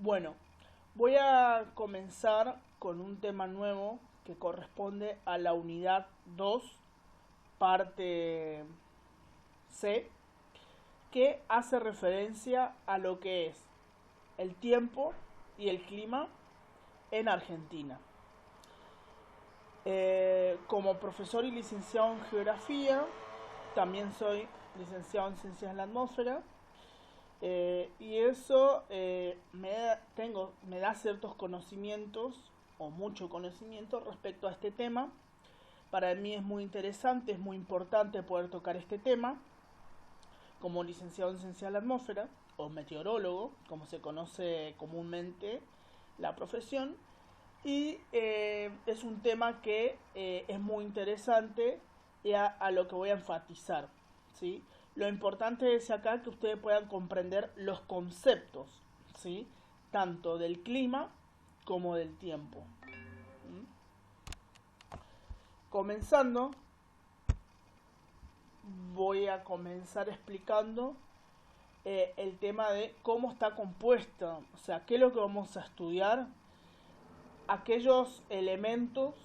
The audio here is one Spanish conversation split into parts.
Bueno, voy a comenzar con un tema nuevo que corresponde a la unidad 2, parte C, que hace referencia a lo que es el tiempo y el clima en Argentina. Como profesor y licenciado en Geografía, también soy licenciado en Ciencias de la Atmósfera. Y eso me da ciertos conocimientos o mucho conocimiento respecto a este tema. Para mí es muy interesante, es muy importante poder tocar este tema como licenciado en Ciencias de la Atmósfera o meteorólogo, como se conoce comúnmente la profesión. Y es un tema que es muy interesante y a lo que voy a enfatizar, ¿sí? Lo importante es acá que ustedes puedan comprender los conceptos, ¿sí? Tanto del clima como del tiempo. ¿Mm? Comenzando, voy a comenzar explicando el tema de cómo está compuesta, o sea, qué es lo que vamos a estudiar, aquellos elementos,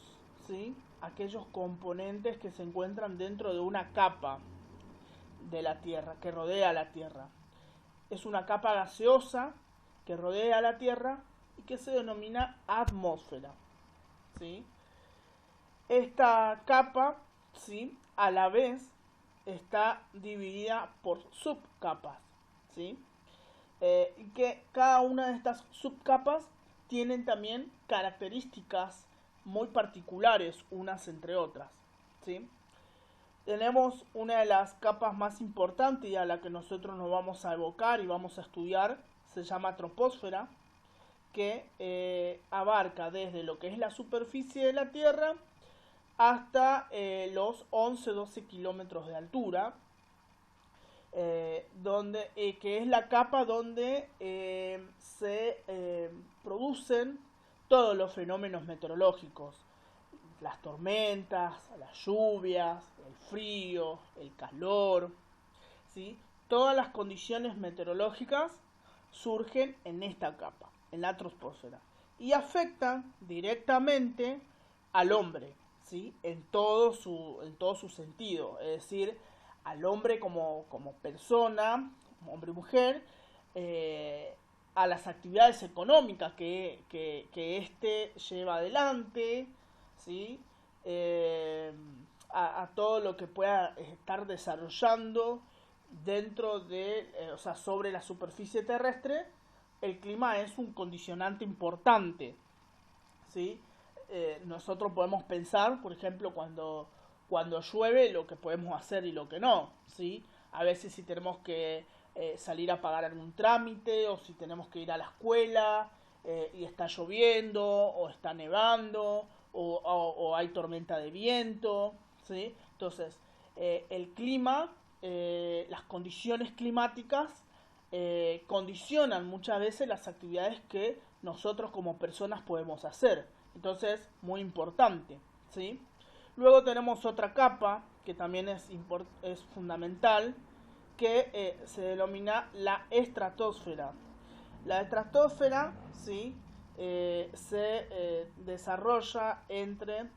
¿sí? Aquellos componentes que se encuentran dentro de una capa de la Tierra, que rodea la Tierra. Es una capa gaseosa que rodea la Tierra y que se denomina atmósfera, ¿sí? Esta capa, ¿sí?, a la vez está dividida por subcapas, ¿sí? Y que cada una de estas subcapas tienen también características muy particulares unas entre otras, ¿sí? Tenemos una de las capas más importantes y a la que nosotros nos vamos a evocar y vamos a estudiar, se llama troposfera, que abarca desde lo que es la superficie de la Tierra hasta los 11-12 kilómetros de altura, que es la capa donde se producen todos los fenómenos meteorológicos, las tormentas, las lluvias, el frío, el calor, ¿sí? Todas las condiciones meteorológicas surgen en esta capa, en la troposfera, y afectan directamente al hombre, ¿sí? En todo su sentido, es decir, al hombre como persona, hombre y mujer, a las actividades económicas que éste lleva adelante, ¿sí? A todo lo que pueda estar desarrollando dentro de, o sea, sobre la superficie terrestre. El clima es un condicionante importante, ¿sí? Nosotros podemos pensar, por ejemplo, cuando llueve, lo que podemos hacer y lo que no, ¿sí? A veces si tenemos que salir a pagar algún trámite, o si tenemos que ir a la escuela y está lloviendo, o está nevando, o hay tormenta de viento, ¿sí? Entonces, el clima, las condiciones climáticas condicionan muchas veces las actividades que nosotros como personas podemos hacer. Entonces, muy importante, ¿sí? Luego tenemos otra capa que también es fundamental, que se denomina la estratosfera. La estratosfera, ¿sí?, se desarrolla entre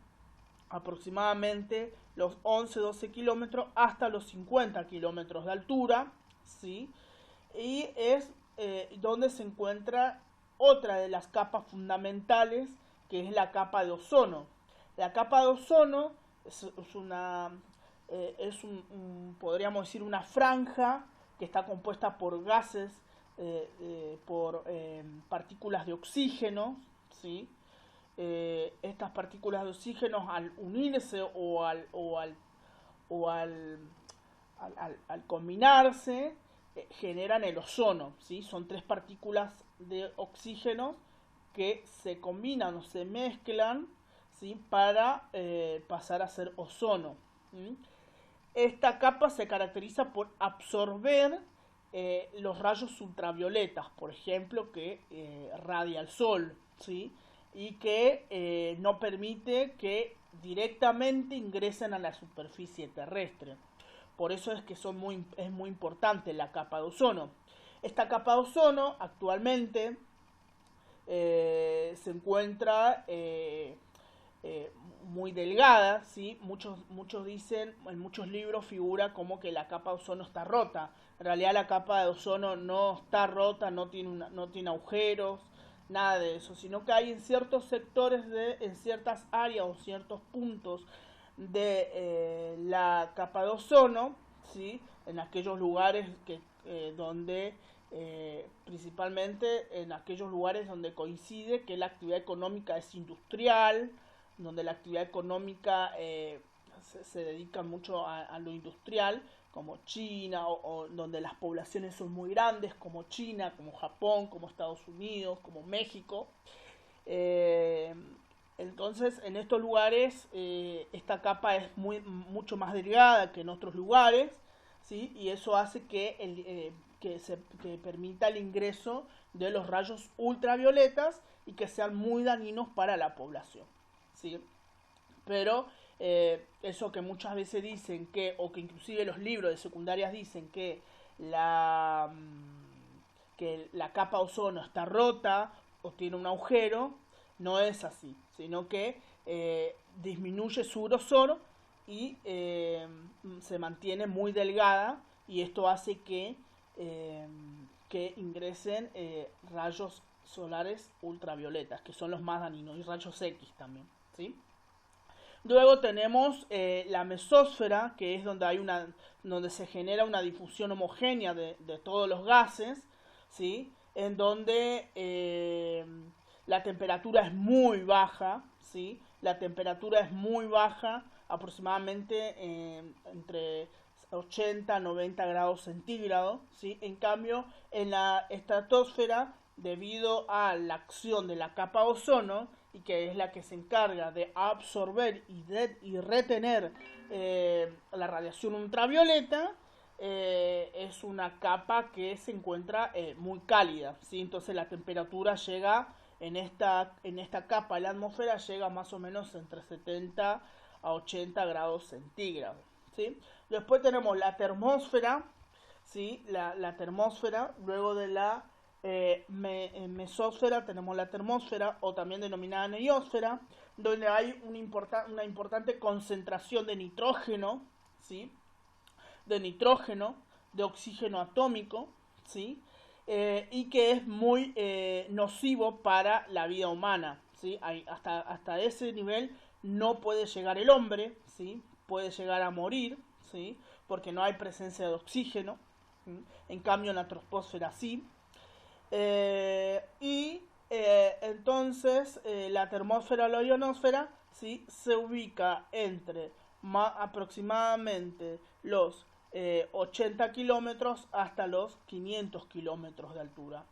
aproximadamente los 11-12 kilómetros hasta los 50 kilómetros de altura, ¿sí? Y es donde se encuentra otra de las capas fundamentales, que es la capa de ozono. La capa de ozono podríamos decir, una franja que está compuesta por gases, por partículas de oxígeno, ¿sí? Estas partículas de oxígeno, al unirse al combinarse, generan el ozono, ¿sí? Son tres partículas de oxígeno que se combinan o se mezclan, ¿sí?, para pasar a ser ozono, ¿sí? Esta capa se caracteriza por absorber los rayos ultravioletas, por ejemplo, que radia el sol, ¿sí?, y que no permite que directamente ingresen a la superficie terrestre. Por eso es que es muy importante la capa de ozono. Esta capa de ozono actualmente se encuentra muy delgada, ¿sí? Muchos dicen, en muchos libros figura como que la capa de ozono está rota. En realidad la capa de ozono no está rota, no tiene agujeros, nada de eso, sino que hay en ciertos sectores, en ciertas áreas o ciertos puntos de la capa de ozono, ¿sí? En aquellos lugares donde principalmente en aquellos lugares donde coincide que la actividad económica es industrial, donde la actividad económica se dedica mucho a lo industrial, como China, o donde las poblaciones son muy grandes, como China, como Japón, como Estados Unidos, como México. Eh, entonces, en estos lugares, esta capa es mucho más delgada que en otros lugares, ¿sí? Y eso hace que permita el ingreso de los rayos ultravioletas y que sean muy dañinos para la población, ¿sí? Pero eso que muchas veces dicen o que inclusive los libros de secundarias dicen que la capa de ozono está rota o tiene un agujero, no es así, sino que disminuye su grosor y se mantiene muy delgada, y esto hace que ingresen rayos solares ultravioletas, que son los más dañinos, y rayos X también, ¿sí? Luego tenemos la mesósfera, que es donde se genera una difusión homogénea de todos los gases, ¿sí? En donde la temperatura es muy baja, ¿sí? La temperatura es muy baja, aproximadamente entre 80 a 90 grados centígrados, ¿sí? En cambio, en la estratosfera, debido a la acción de la capa de ozono, y que es la que se encarga de absorber y retener la radiación ultravioleta, es una capa que se encuentra muy cálida, ¿sí? Entonces la temperatura llega en esta capa de la atmósfera, llega más o menos entre 70 a 80 grados centígrados, ¿sí? Después tenemos la termósfera, ¿sí? La termósfera, luego de la mesósfera tenemos la termósfera, o también denominada neiósfera, donde hay una importante concentración de nitrógeno, ¿sí? De oxígeno atómico, ¿sí? Y que es muy nocivo para la vida humana, ¿sí? Hasta ese nivel no puede llegar el hombre, ¿sí? Puede llegar a morir, ¿sí? Porque no hay presencia de oxígeno, ¿sí? En cambio en la troposfera sí. Entonces la termósfera o la ionosfera, ¿sí? Se ubica entre aproximadamente los 80 kilómetros hasta los 500 kilómetros de altura.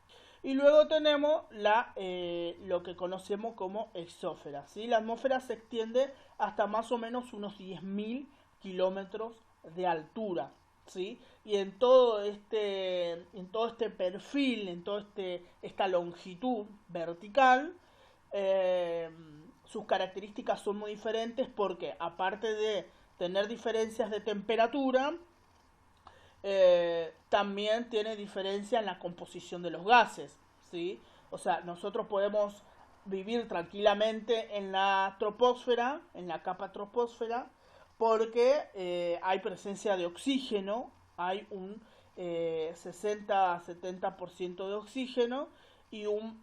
Y luego tenemos lo que conocemos como exósfera, ¿sí? La atmósfera se extiende hasta más o menos unos 10.000 kilómetros de altura, ¿sí? Y en todo este perfil, en toda esta longitud vertical, sus características son muy diferentes, porque aparte de tener diferencias de temperatura, también tiene diferencia en la composición de los gases, ¿sí? O sea, nosotros podemos vivir tranquilamente en la troposfera, en la capa troposfera, porque hay presencia de oxígeno, hay un 60-70% de oxígeno y un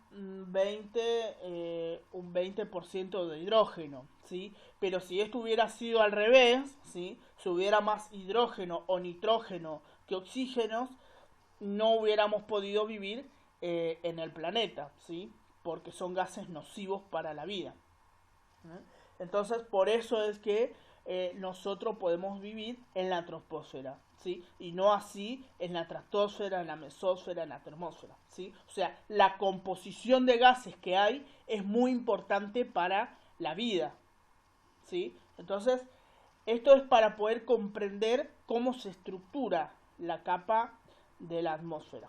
20% de hidrógeno, ¿sí? Pero si esto hubiera sido al revés, ¿sí? Si hubiera más hidrógeno o nitrógeno que oxígenos, no hubiéramos podido vivir en el planeta, ¿sí? Porque son gases nocivos para la vida. Entonces, por eso es que nosotros podemos vivir en la troposfera, ¿sí? Y no así en la estratosfera, en la mesósfera, en la termósfera, ¿sí? O sea, la composición de gases que hay es muy importante para la vida, ¿sí? Entonces, esto es para poder comprender cómo se estructura la capa de la atmósfera.